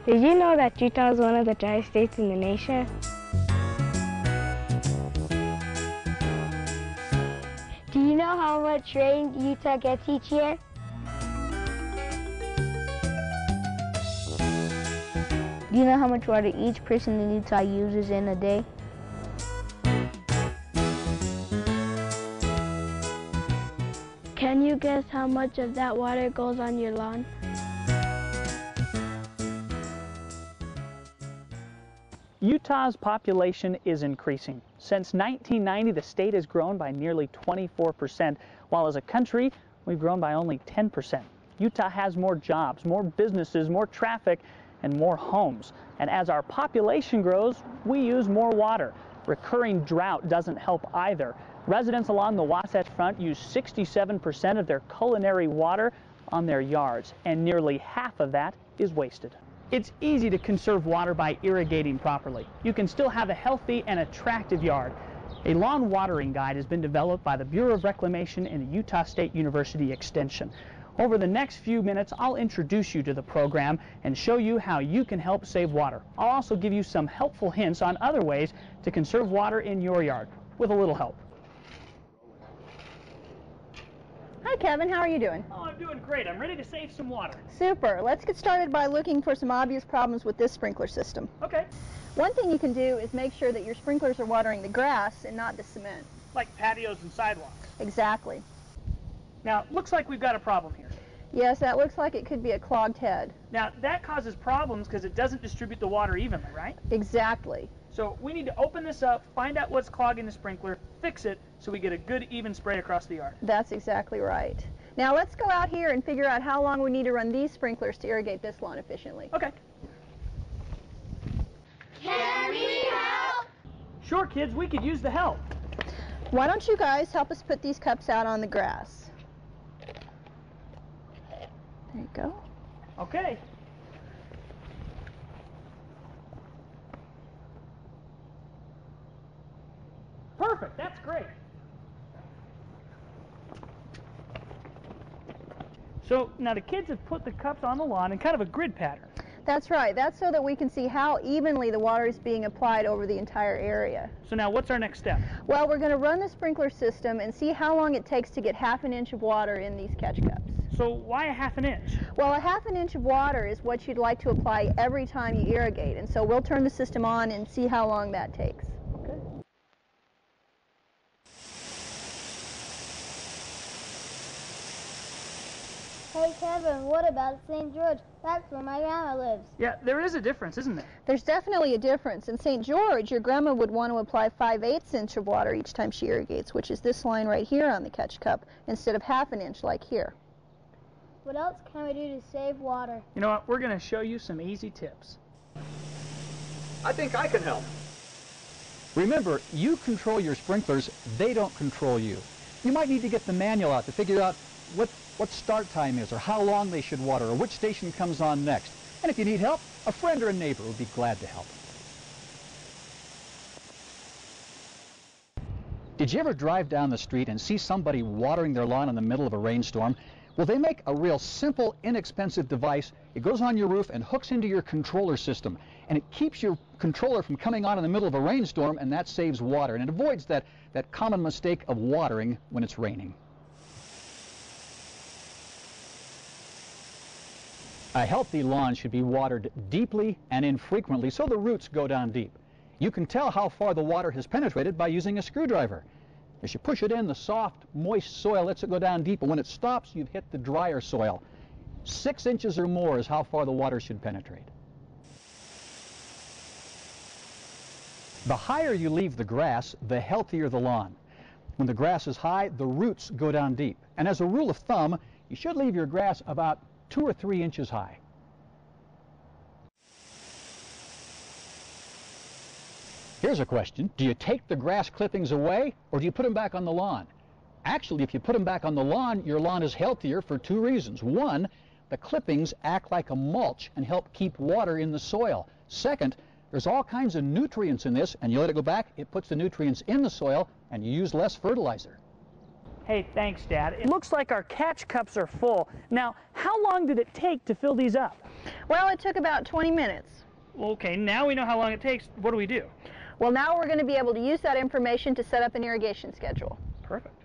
Did you know that Utah is one of the driest states in the nation? Do you know how much rain Utah gets each year? Do you know how much water each person in Utah uses in a day? Can you guess how much of that water goes on your lawn? Utah's population is increasing. Since 1990, the state has grown by nearly 24%, while as a country, we've grown by only 10%. Utah has more jobs, more businesses, more traffic, and more homes. And as our population grows, we use more water. Recurring drought doesn't help either. Residents along the Wasatch Front use 67% of their culinary water on their yards, and nearly half of that is wasted. It's easy to conserve water by irrigating properly. You can still have a healthy and attractive yard. A lawn watering guide has been developed by the Bureau of Reclamation and the Utah State University Extension. Over the next few minutes, I'll introduce you to the program and show you how you can help save water. I'll also give you some helpful hints on other ways to conserve water in your yard, with a little help. Hi Kevin, how are you doing? Oh, I'm doing great. I'm ready to save some water. Super. Let's get started by looking for some obvious problems with this sprinkler system. Okay. One thing you can do is make sure that your sprinklers are watering the grass and not the cement. Like patios and sidewalks. Exactly. Now, looks like we've got a problem here. Yes, that looks like it could be a clogged head. Now, that causes problems because it doesn't distribute the water evenly, right? Exactly. So we need to open this up, find out what's clogging the sprinkler, fix it, so we get a good even spray across the yard. That's exactly right. Now let's go out here and figure out how long we need to run these sprinklers to irrigate this lawn efficiently. Okay. Can we help? Sure, kids, we could use the help. Why don't you guys help us put these cups out on the grass? There you go. Okay. Perfect, that's great. So now the kids have put the cups on the lawn in kind of a grid pattern. That's right. That's so that we can see how evenly the water is being applied over the entire area. So now what's our next step? Well, we're going to run the sprinkler system and see how long it takes to get ½ inch of water in these catch cups. So why a ½ inch? Well, a ½ inch of water is what you'd like to apply every time you irrigate, and so we'll turn the system on and see how long that takes. Okay. Hey Kevin, what about St. George? That's where my grandma lives. Yeah, there is a difference, isn't there? There's definitely a difference. In St. George, your grandma would want to apply 5/8 inch of water each time she irrigates, which is this line right here on the catch cup, instead of ½ inch like here. What else can we do to save water? You know what? We're going to show you some easy tips. I think I can help. Remember, you control your sprinklers, they don't control you. You might need to get the manual out to figure out what start time is, or how long they should water, or which station comes on next. And if you need help, a friend or a neighbor would be glad to help. Did you ever drive down the street and see somebody watering their lawn in the middle of a rainstorm? Well, they make a real simple, inexpensive device. It goes on your roof and hooks into your controller system. And it keeps your controller from coming on in the middle of a rainstorm, and that saves water. And it avoids that common mistake of watering when it's raining. A healthy lawn should be watered deeply and infrequently so the roots go down deep. You can tell how far the water has penetrated by using a screwdriver. As you push it in, the soft, moist soil lets it go down deep, and when it stops, you've hit the drier soil. 6 inches or more is how far the water should penetrate. The higher you leave the grass, the healthier the lawn. When the grass is high, the roots go down deep. And as a rule of thumb, you should leave your grass about 2 or 3 inches high. Here's a question. Do you take the grass clippings away, or do you put them back on the lawn? Actually, if you put them back on the lawn, your lawn is healthier for 2 reasons. One, the clippings act like a mulch and help keep water in the soil. Second, there's all kinds of nutrients in this, and you let it go back, it puts the nutrients in the soil, and you use less fertilizer. Hey, thanks, Dad. It looks like our catch cups are full. Now, how long did it take to fill these up? Well, it took about 20 minutes. Okay, now we know how long it takes. What do we do? Well, now we're going to be able to use that information to set up an irrigation schedule. Perfect.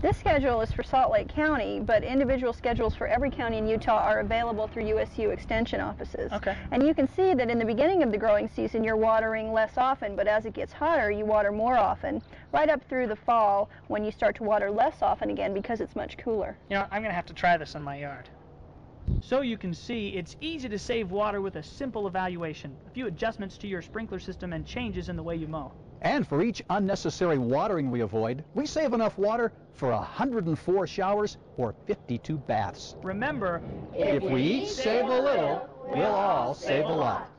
This schedule is for Salt Lake County, but individual schedules for every county in Utah are available through USU Extension offices. Okay. And you can see that in the beginning of the growing season, you're watering less often, but as it gets hotter, you water more often, right up through the fall when you start to water less often again because it's much cooler. You know, I'm going to have to try this in my yard. So you can see, it's easy to save water with a simple evaluation, a few adjustments to your sprinkler system, and changes in the way you mow. And for each unnecessary watering we avoid, we save enough water for 104 showers or 52 baths. Remember, If we each save a little, we'll all save a lot.